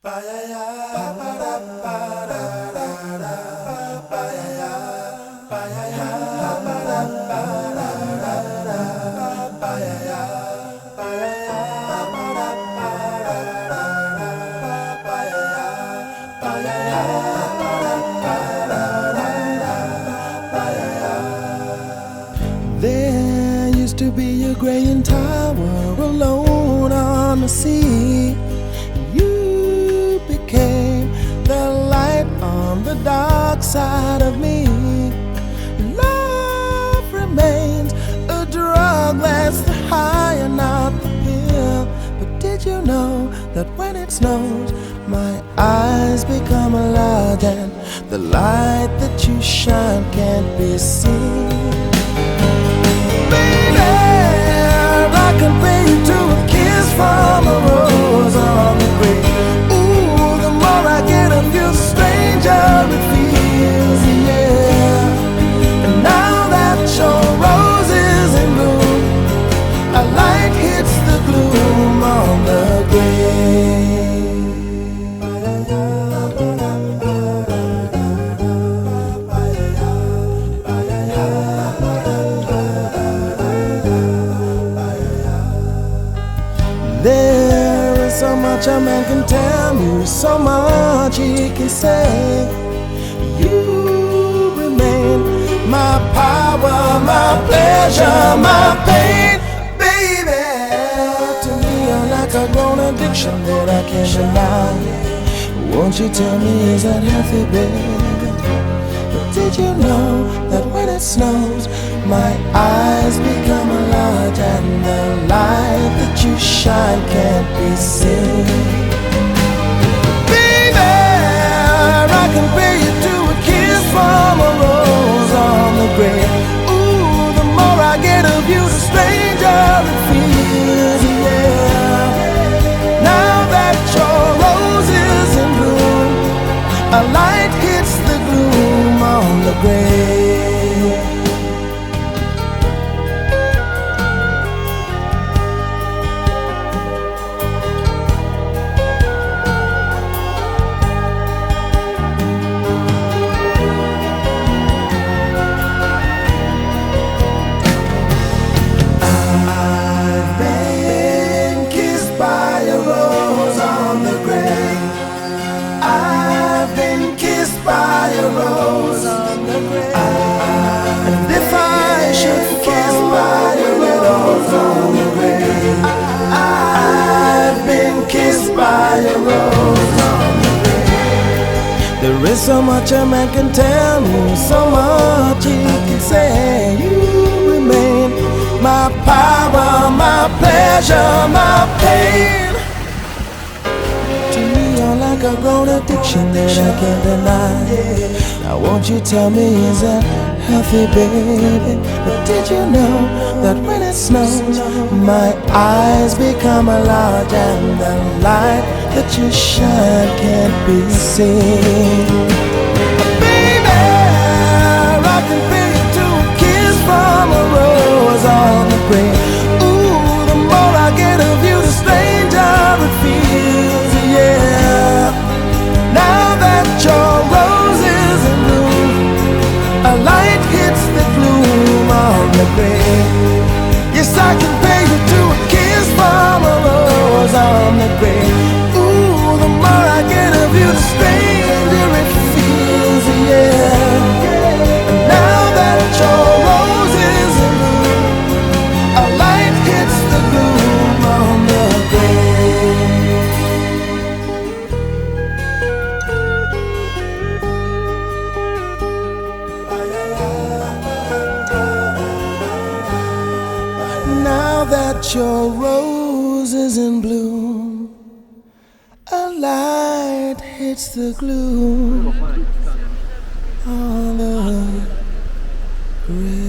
There used to be a graying tower alone on the sea. You became the light on the dark side of me. Love remains a drug that's the high and not the pill. But did you know that when it snows, my eyes become large and the light that you shine can't be seen? I compare you to a kiss from a rose on the grave. Ooh, the more I get of you, the stranger it feels, yeah. And now that your rose is in bloom, a light hits the gloom on the grave. There is so much a man can tell you, so much he can say. You remain my power, my pleasure, my pain, baby. To me you're like a grown addiction that I can't deny. Won't you tell me, is that healthy, baby? But did you know that when it snows, my eyes become large and the light that you shine can't be seen? Baby, I compare you to a kiss from a rose on the grave. Ooh, the more I get of you, the stranger it feels, yeah. Now that your rose is in bloom, a light hits the gloom on the grave. There is so much a man can tell me, so much he can say. You remain my power, my pleasure, my pain. To me you're like a grown addiction that I can't deny. Now won't you tell me, is that healthy, baby? But did you know that when it snows, my eyes become large and the light that you shine can't be seen? Baby, I compare you to a kiss from a rose on the grave. Ooh, the more I get of you, the stranger it feels, yeah. Now that your rose is in bloom, a light hits the gloom on the grave. Yes, I compare you to a kiss from a rose on the grave. The more I get of you, the stranger it feels, yeah. And now that your rose is in bloom, a light hits the gloom on the grave. Now that your rose is in bloom, a light hits the gloom on the grave.